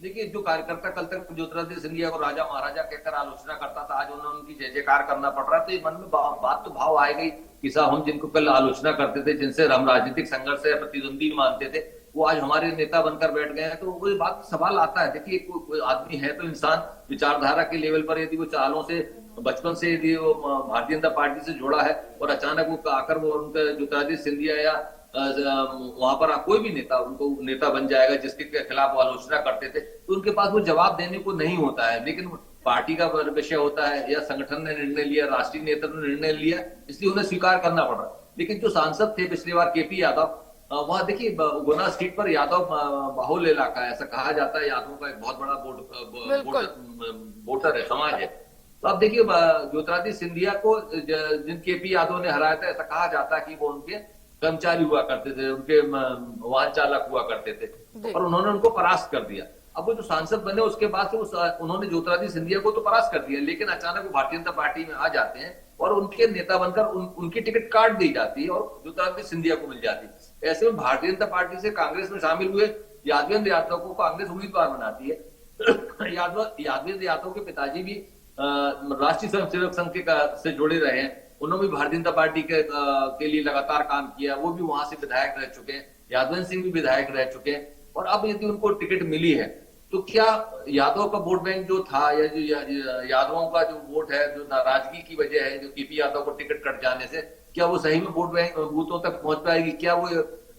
देखिए, जो कार्यकर्ता कल तक ज्योतिरादित्य सिंधिया को राजा महाराजा कहकर आलोचना करता था, आज उन्हें उनकी जय जयकार करना पड़ रहा है, तो ये मन में बात तो भाव आएगा ही कि साहब हम जिनको कल आलोचना करते थे, जिनसे हम राजनीतिक संघर्ष या प्रतिद्वंदी मानते थे, वो आज हमारे नेता बनकर बैठ गए हैं। तो वो बात सवाल आता है। देखिए, कोई आदमी है तो इंसान विचारधारा के लेवल पर यदि वो चालों से बचपन से यदि वो भारतीय जनता पार्टी से जुड़ा है और अचानक वो आकर वो उनका ज्योतिरादित्य सिंधिया या वहां पर कोई भी नेता उनको नेता बन जाएगा जिसके खिलाफ वो आलोचना करते थे, तो उनके पास वो जवाब देने को नहीं होता है। लेकिन पार्टी का विषय होता है या संगठन ने निर्णय लिया, राष्ट्रीय नेतृत्व ने निर्णय लिया, इसलिए उन्हें स्वीकार करना पड़ रहा। लेकिन जो सांसद थे पिछली बार केपी यादव, वहां देखिए गुना सीट पर यादव बाहुल्य इलाका है, ऐसा कहा जाता है। यादवों का एक बहुत बड़ा वोटर है, समाज है। तो अब देखिए ज्योतिरादित्य सिंधिया को जिन केपी यादव ने हराया था, ऐसा कहा जाता है कि वो उनके कर्मचारी हुआ करते थे, उनके वाहन चालक हुआ करते थे और उन्होंने उनको परास्त कर दिया। अब वो जो सांसद बने उसके बाद से उन्होंने ज्योतिरादित्य सिंधिया को तो परास्त कर दिया, लेकिन अचानक वो भारतीय जनता पार्टी में आ जाते हैं और उनके नेता बनकर उनकी टिकट काट दी जाती है और ज्योतिरादित्य सिंधिया को मिल जाती है। ऐसे में भारतीय जनता पार्टी से कांग्रेस में शामिल हुए यादवेंद्र यादव को कांग्रेस उम्मीदवार बनाती है। यादवेंद्र यादव के पिताजी भी राष्ट्रीय स्वयंसेवक संघ से जुड़े रहे हैं, उन्होंने भी भारतीय जनता पार्टी के लिए लगातार काम किया, वो भी वहां से विधायक रह चुके हैं। यादवेंद्र सिंह भी विधायक रह चुके हैं और अब यदि उनको टिकट मिली है तो क्या यादव का वोट बैंक जो था या जो यादवों का जो वोट है, जो नाराजगी की वजह है, जो केपी यादव को टिकट कट जाने से, क्या वो सही में वोट बैंक बूथों तक पहुंच पाएगी? क्या वो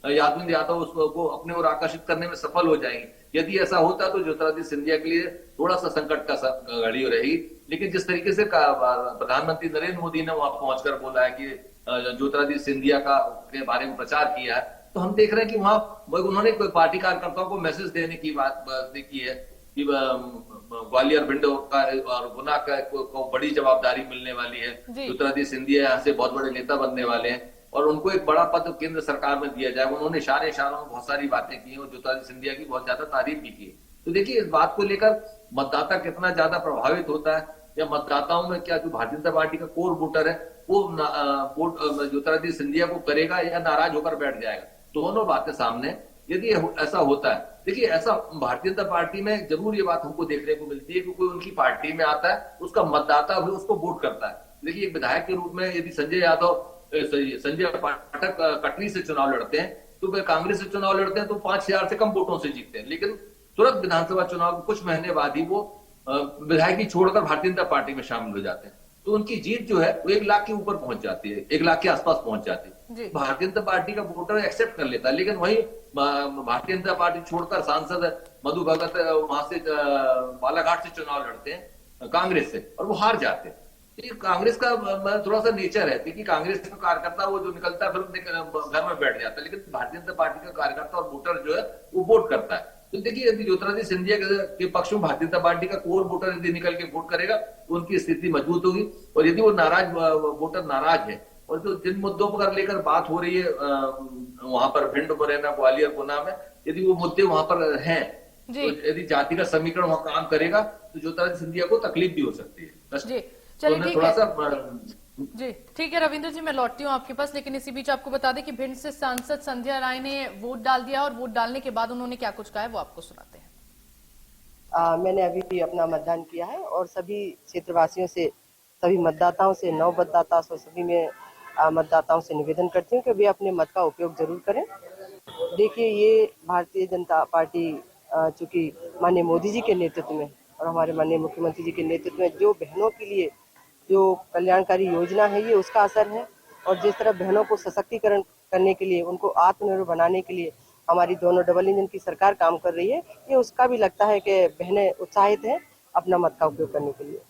यादवेंद्र यादव उसको अपने ओर आकर्षित करने में सफल हो जाएंगे? यदि ऐसा होता तो ज्योतिरादित्य सिंधिया के लिए थोड़ा सा संकट का घड़ी रहेगी। लेकिन जिस तरीके से प्रधानमंत्री नरेंद्र मोदी ने वहां पहुंचकर बोला है कि ज्योतिरादित्य सिंधिया के बारे में प्रचार किया है, तो हम देख रहे हैं कि वहां उन्होंने कोई पार्टी कार्यकर्ताओं को मैसेज देने की बात की है कि ग्वालियर, भिंड और गुना को बड़ी जवाबदारी मिलने वाली है। ज्योतिरादित्य सिंधिया यहाँ से बहुत बड़े नेता बनने वाले हैं और उनको एक बड़ा पद केंद्र सरकार में दिया जाएगा। उन्होंने इशारों में बहुत सारी बातें की और ज्योतिरादित्य सिंधिया की बहुत ज्यादा तारीफ भी की। तो देखिए, इस बात को लेकर मतदाता कितना ज्यादा प्रभावित होता है, या मतदाताओं में क्या जो भारतीय जनता पार्टी का कोर वोटर है वो वोट ज्योतिरादित्य सिंधिया को करेगा या नाराज होकर बैठ जाएगा, दोनों बातें सामने। यदि ऐसा होता है, देखिए ऐसा भारतीय जनता पार्टी में जरूर ये बात हमको देखने को मिलती है कि कोई उनकी पार्टी में आता है, उसका मतदाता भी उसको वोट करता है। देखिए, एक विधायक के रूप में यदि संजय पाठक कटनी से चुनाव लड़ते हैं, तो वे कांग्रेस से चुनाव लड़ते हैं तो 5,000 से कम वोटों से जीतते हैं, लेकिन तुरंत विधानसभा चुनाव कुछ महीने बाद ही वो विधायकी छोड़कर भारतीय जनता पार्टी में शामिल हो जाते हैं। तो उनकी जीत जो है वो 1 लाख के ऊपर पहुंच जाती है, 1 लाख के आसपास पहुंच जाती है। भारतीय जनता पार्टी का वोटर एक्सेप्ट कर लेता है। लेकिन वही भारतीय जनता पार्टी छोड़कर सांसद मधु भगत वहां से बालाघाट से चुनाव लड़ते हैं कांग्रेस से, और वो हार जाते हैं। ये कांग्रेस का थोड़ा सा नेचर है कि कांग्रेस का कार्यकर्ता वो जो निकलता है फिर घर में बैठ जाता है, लेकिन भारतीय जनता पार्टी का कार्यकर्ता और वोटर जो है वो वोट करता है। तो देखिए, यदि ज्योतिरादित्य सिंधिया के पक्ष में भारतीय जनता पार्टी का कोर वोटर यदि निकल के वोट करेगा तो उनकी स्थिति मजबूत होगी। और यदि वो वोटर नाराज है और जो जिन मुद्दों पर लेकर बात हो रही है वहां पर भिंड, मुरैना, ग्वालियर, गुना में, यदि वो मुद्दे वहां पर हैं, तो यदि जातिगत समीकरण वहां काम करेगा तो ज्योतिरादित्य सिंधिया को तकलीफ भी हो सकती है। चलिए, थोड़ा सा जी ठीक है रविंद्र जी, मैं लौटती हूँ आपके पास, लेकिन इसी बीच आपको बता दें कि भिंड से सांसद संध्या राय ने वोट डाल दिया और वोट डालने के बाद उन्होंने क्या कुछ कहा है वो आपको सुनाते हैं। मैंने अभी भी अपना मतदान किया है और सभी क्षेत्रवासियों से, सभी मतदाताओं से, नव मतदाता से, सभी में मतदाताओं से निवेदन करती हूँ कि वे अपने मत का उपयोग जरूर करें। देखिए, ये भारतीय जनता पार्टी चूंकि माननीय मोदी जी के नेतृत्व में और हमारे माननीय मुख्यमंत्री जी के नेतृत्व में जो बहनों के लिए जो कल्याणकारी योजना है, ये उसका असर है। और जिस तरह बहनों को सशक्तिकरण करने के लिए, उनको आत्मनिर्भर बनाने के लिए हमारी दोनों डबल इंजन की सरकार काम कर रही है, ये उसका भी लगता है कि बहनें उत्साहित हैं अपना मत का उपयोग करने के लिए।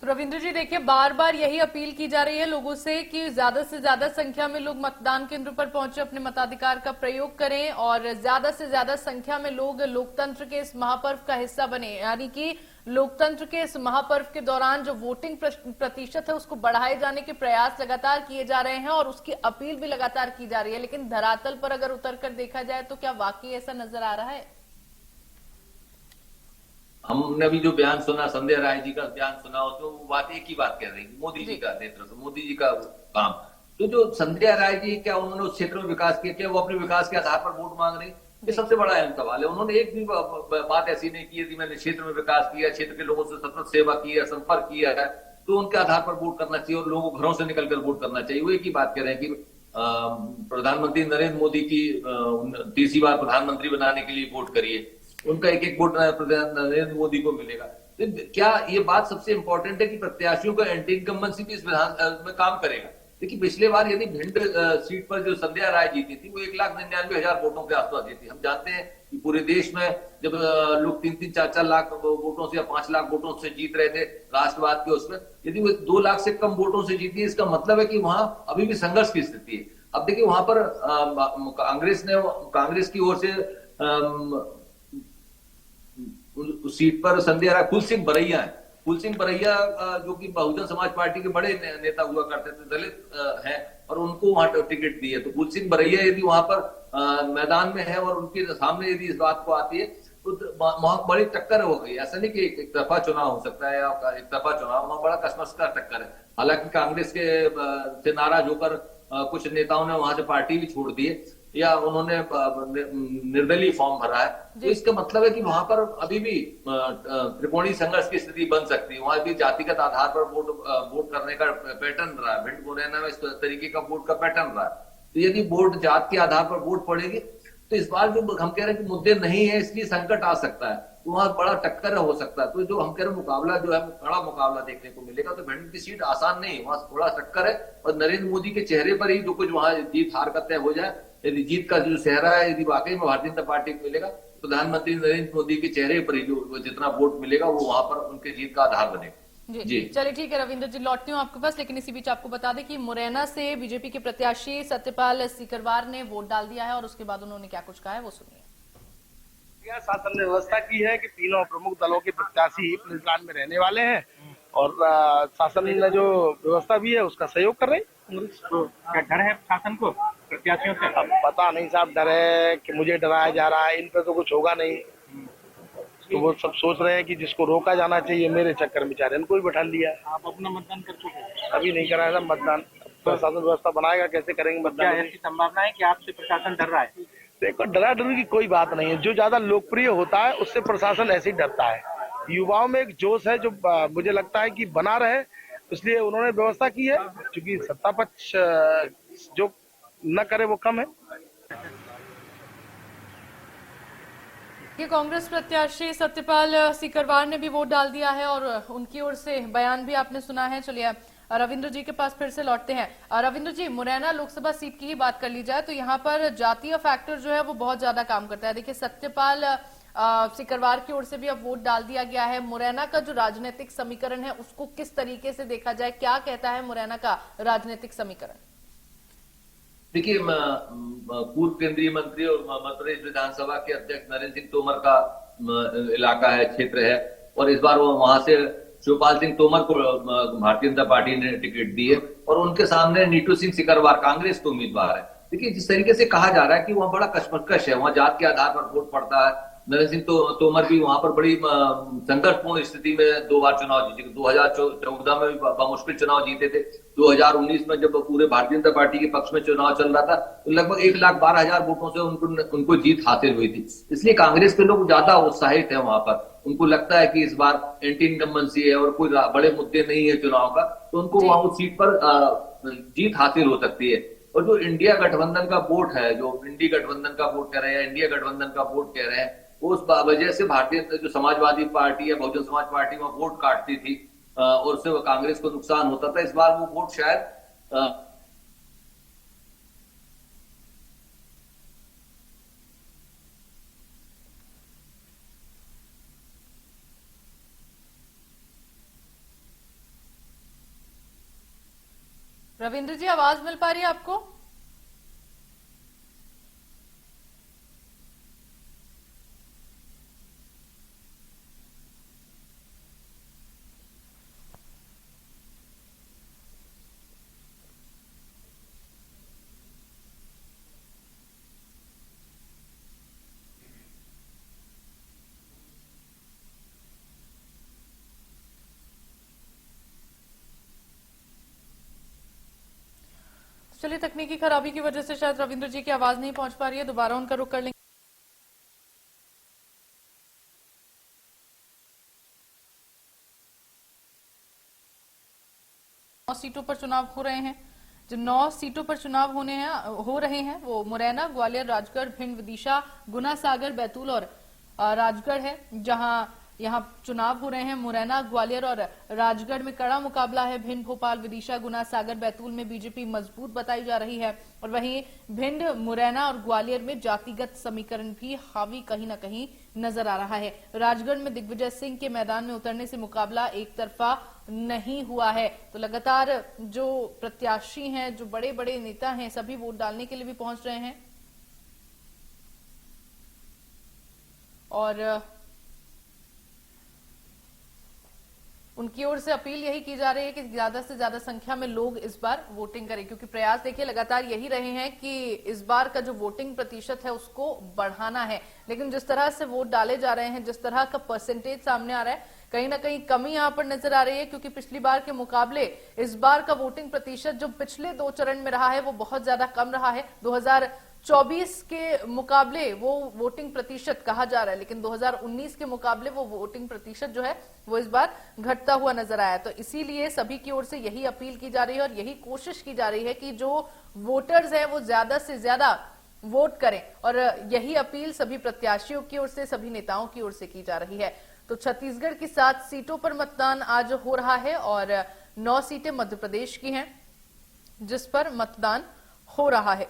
रविंद्र जी, देखिए बार बार यही अपील की जा रही है लोगों से कि ज्यादा से ज्यादा संख्या में लोग मतदान केंद्र पर पहुंचे, अपने मताधिकार का प्रयोग करें और ज्यादा से ज्यादा संख्या में लोग लोकतंत्र के इस महापर्व का हिस्सा बने। यानी कि लोकतंत्र के इस महापर्व के दौरान जो वोटिंग प्रतिशत है उसको बढ़ाए जाने के प्रयास लगातार किए जा रहे हैं और उसकी अपील भी लगातार की जा रही है। लेकिन धरातल पर अगर उतरकर देखा जाए तो क्या वाकई ऐसा नजर आ रहा है? हमने अभी जो बयान सुना, संध्या राय जी का बयान सुना, उसमें वो बात एक ही बात कह रही है, मोदी जी का नेतृत्व, मोदी जी का काम। तो जो संध्या राय जी, क्या उन्होंने उस क्षेत्र में विकास किया? क्या वो अपने विकास के आधार पर वोट मांग रही? ये सबसे बड़ा अहम सवाल है। उन्होंने एक भी बात ऐसी नहीं की कि मैंने क्षेत्र में विकास किया, क्षेत्र के लोगों से सतत सेवा की है, संपर्क किया है, तो उनके आधार पर वोट करना चाहिए और लोगों को घरों से निकलकर वोट करना चाहिए। वो एक ही बात कह रहे हैं कि प्रधानमंत्री नरेंद्र मोदी की तीसरी बार प्रधानमंत्री बनाने के लिए वोट करिए, उनका एक एक वोट नरेंद्र मोदी को मिलेगा। तो क्या ये बात सबसे इंपॉर्टेंट है कि प्रत्याशियों का एंटी इनकम्बेंसी भी इस विधान में काम करेगा? देखिए, पिछले बार यदि भिंड सीट पर जो संध्या राय जीती थी वो 1,99,000 वोटों के आसपास जीती। हम जानते हैं कि पूरे देश में जब लोग 3-3, 4-4 लाख वोटों से या 5 लाख वोटों से जीत रहे थे राष्ट्रवाद के उसमें, यदि वो 2 लाख से कम वोटों से जीती है, इसका मतलब है कि वहां अभी भी संघर्ष की स्थिति है। अब देखिए, वहां पर कांग्रेस की ओर से उस सीट पर संध्या राय फूल सिंह बरैया है। फूल सिंह बरैया जो कि बहुजन समाज पार्टी के बड़े नेता हुआ करते थे, दलित हैं, और उनको वहां टिकट दी है। तो फूल सिंह बरैया यदि वहां पर मैदान में है और उनके सामने यदि इस बात को आती है तो वहां बड़ी टक्कर हो गई। ऐसा नहीं कि एक तरफा चुनाव हो सकता है या एक तरफा चुनाव, वहां बड़ा कसमस का टक्कर है। हालांकि कांग्रेस के से नाराज होकर कुछ नेताओं ने वहां से पार्टी भी छोड़ दी है। या उन्होंने निर्दलीय फॉर्म भरा है, तो इसका मतलब है कि वहां पर अभी भी त्रिकोणीय संघर्ष की स्थिति बन सकती है। वहां भी जातिगत आधार पर वोट करने का पैटर्न रहा है। भिंड मुरैना में इस तरीके का वोट का पैटर्न रहा है। तो यदि वोट जात के आधार पर वोट पड़ेगी तो इस बार जो हम कह रहे हैं कि मुद्दे नहीं है, इसलिए संकट आ सकता है, तो वहां बड़ा टक्कर हो सकता है। तो जो हम कह रहे हैं मुकाबला जो है कड़ा मुकाबला देखने को मिलेगा। तो भिंड की सीट आसान नहीं, वहां थोड़ा टक्कर है और नरेंद्र मोदी के चेहरे पर ही जो कुछ वहां जीत हार का तय हो जाए। यदि जीत का जो चेहरा है यदि वाकई में भारतीय जनता पार्टी को मिलेगा, प्रधानमंत्री नरेंद्र मोदी के चेहरे पर ही जो जितना वोट मिलेगा वो वहां पर उनके जीत का आधार बनेगा। जी चलिए ठीक है रविंद्र जी, लौटती हूँ आपके पास, लेकिन इसी बीच आपको बता दें कि मुरैना से बीजेपी के प्रत्याशी सत्यपाल सीकरवार ने वोट डाल दिया है और उसके बाद उन्होंने क्या कुछ कहा है वो सुनिए। शासन ने व्यवस्था की है कि तीनों प्रमुख दलों के प्रत्याशी पुलिस लाइन में रहने वाले हैं और शासन ने जो व्यवस्था भी है उसका सहयोग कर रहे हैं। तो क्या डर है शासन को प्रत्याशियों से? अब पता नहीं साहब, डर है कि मुझे डराया जा रहा है, इन पर तो कुछ होगा नहीं। तो वो सब सोच रहे हैं कि जिसको रोका जाना चाहिए मेरे चक्कर में बेचारे इनको ही बैठा लिया। आप अपना मतदान कर चुके हैं? अभी नहीं कराया था मतदान, प्रशासन व्यवस्था बनाएगा, कैसे करेंगे क्या मतदान। ऐसी संभावना है कि आपसे प्रशासन डर रहा है? देखो, डरा डर की कोई बात नहीं है। जो ज्यादा लोकप्रिय होता है उससे प्रशासन ऐसे ही डरता है। युवाओं में एक जोश है जो मुझे लगता है कि बना रहे, इसलिए उन्होंने व्यवस्था की है। क्योंकि सत्ता पक्ष जो न करे वो कम है। ये कांग्रेस प्रत्याशी सत्यपाल सीकरवार ने भी वोट डाल दिया है और उनकी ओर से बयान भी आपने सुना है। चलिए रविंद्र जी के पास फिर से लौटते हैं। रविंद्र जी, मुरैना लोकसभा सीट की ही बात कर ली जाए तो यहाँ पर जातीय फैक्टर जो है वो बहुत ज्यादा काम करता है। देखिए, सत्यपाल सीकरवार की ओर से भी अब वोट डाल दिया गया है। मुरैना का जो राजनीतिक समीकरण है उसको किस तरीके से देखा जाए, क्या कहता है मुरैना का राजनीतिक समीकरण? देखिए, पूर्व केंद्रीय मंत्री और मध्य प्रदेश विधानसभा के अध्यक्ष नरेंद्र सिंह तोमर का इलाका है, क्षेत्र है, और इस बार वो वहां से शिवपाल सिंह तोमर को भारतीय जनता पार्टी ने टिकट दी है और उनके सामने नीटू सिंह सीकरवार कांग्रेस के उम्मीदवार है। देखिए, जिस तरीके से कहा जा रहा है कि वहां बड़ा कशमकश है, वहां जात के आधार पर वोट पड़ता है। नरेंद्र सिंह तोमर भी वहां पर बड़ी संघर्षपूर्ण स्थिति में 2 बार चुनाव जीते। 2014 में भी बमुश्किल चुनाव जीते थे। 2019 में जब पूरे भारतीय जनता पार्टी के पक्ष में चुनाव चल रहा था तो लगभग 1,12,000 वोटों से उनको जीत हासिल हुई थी। इसलिए कांग्रेस के लोग ज्यादा उत्साहित है वहां पर। उनको लगता है कि इस बार एंटी इनकम्बेंसी है और कोई बड़े मुद्दे नहीं है चुनाव का, तो उनको वहां उस सीट पर जीत हासिल हो सकती है। और जो इंडिया गठबंधन का वोट है, जो इंडी गठबंधन का वोट कह रहे हैं, इंडिया गठबंधन का वोट कह रहे हैं, उस वजह से भारतीय जो समाजवादी पार्टी या बहुजन समाज पार्टी में वोट काटती थी और उससे कांग्रेस को नुकसान होता था। इस बार वो वोट शायद रविंद्र जी, आवाज मिल पा रही है आपको? चलिए, तकनीकी खराबी की वजह से शायद रविंद्र जी की आवाज नहीं पहुंच पा रही है, दोबारा उनका रुख कर लेंगे। 9 सीटों पर चुनाव हो रहे हैं। जो 9 सीटों पर चुनाव हो रहे हैं वो मुरैना, ग्वालियर, राजगढ़, भिंड, विदिशा, गुना, सागर, बैतूल और राजगढ़ है। जहां यहाँ चुनाव हो रहे हैं मुरैना, ग्वालियर और राजगढ़ में कड़ा मुकाबला है। भिंड, भोपाल, विदिशा, गुना, सागर, बैतूल में बीजेपी मजबूत बताई जा रही है और वहीं भिंड, मुरैना और ग्वालियर में जातिगत समीकरण भी हावी कहीं न कहीं नजर आ रहा है। राजगढ़ में दिग्विजय सिंह के मैदान में उतरने से मुकाबला एक तरफा नहीं हुआ है। तो लगातार जो प्रत्याशी हैं, जो बड़े बड़े नेता हैं, सभी वोट डालने के लिए भी पहुंच रहे हैं और उनकी ओर से अपील यही की जा रही है कि ज्यादा से ज्यादा संख्या में लोग इस बार वोटिंग करें, क्योंकि प्रयास देखिए लगातार यही रहे हैं कि इस बार का जो वोटिंग प्रतिशत है उसको बढ़ाना है। लेकिन जिस तरह से वोट डाले जा रहे हैं, जिस तरह का परसेंटेज सामने आ रहा है, कहीं ना कहीं कमी यहां पर नजर आ रही है, क्योंकि पिछली बार के मुकाबले इस बार का वोटिंग प्रतिशत जो पिछले 2 चरण में रहा है वो बहुत ज्यादा कम रहा है। 2024 के मुकाबले वो वोटिंग प्रतिशत कहा जा रहा है, लेकिन 2019 के मुकाबले वो वोटिंग प्रतिशत जो है वो इस बार घटता हुआ नजर आया। तो इसीलिए सभी की ओर से यही अपील की जा रही है और यही कोशिश की जा रही है कि जो वोटर्स हैं वो ज्यादा से ज्यादा वोट करें, और यही अपील सभी प्रत्याशियों की ओर से, सभी नेताओं की ओर से की जा रही है। तो छत्तीसगढ़ की 7 सीटों पर मतदान आज हो रहा है और 9 सीटें मध्य प्रदेश की हैं जिस पर मतदान हो रहा है।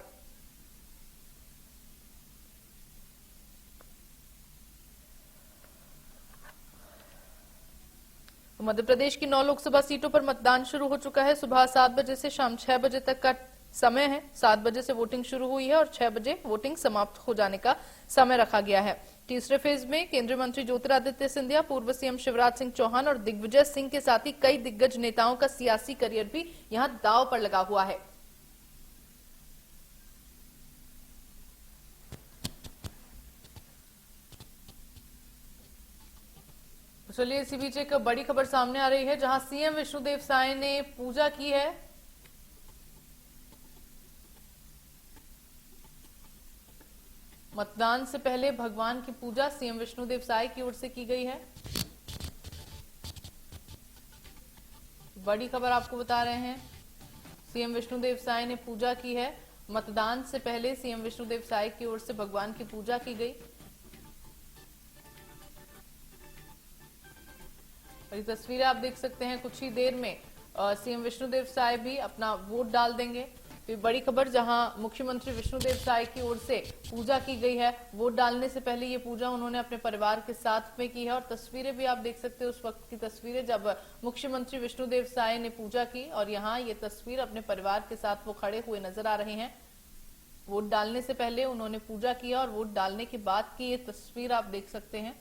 मध्य प्रदेश की 9 लोकसभा सीटों पर मतदान शुरू हो चुका है। सुबह 7 बजे से शाम 6 बजे तक का समय है। 7 बजे से वोटिंग शुरू हुई है और 6 बजे वोटिंग समाप्त हो जाने का समय रखा गया है। तीसरे फेज में केंद्रीय मंत्री ज्योतिरादित्य सिंधिया, पूर्व सीएम शिवराज सिंह चौहान और दिग्विजय सिंह के साथ ही कई दिग्गज नेताओं का सियासी करियर भी यहां दांव पर लगा हुआ है। चलिए इसी बीच एक बड़ी खबर सामने आ रही है जहां सीएम विष्णुदेव साय ने पूजा की है। मतदान से पहले भगवान की पूजा सीएम विष्णुदेव साय की ओर से की गई है। बड़ी खबर आपको बता रहे हैं, सीएम विष्णुदेव साय ने पूजा की है। मतदान से पहले सीएम विष्णुदेव साय की ओर से भगवान की पूजा की गई। और ये तस्वीरें आप देख सकते हैं, कुछ ही देर में सीएम विष्णुदेव साय भी अपना वोट डाल देंगे। तो बड़ी खबर जहां मुख्यमंत्री विष्णुदेव साय की ओर से पूजा की गई है। वोट डालने से पहले ये पूजा उन्होंने अपने परिवार के साथ में की है और तस्वीरें भी आप देख सकते हैं उस वक्त की तस्वीरें जब मुख्यमंत्री विष्णुदेव साय ने पूजा की, और यहाँ ये तस्वीर अपने परिवार के साथ वो खड़े हुए नजर आ रहे हैं। वोट डालने से पहले उन्होंने पूजा किया और वोट डालने के बाद की ये तस्वीर आप देख सकते हैं।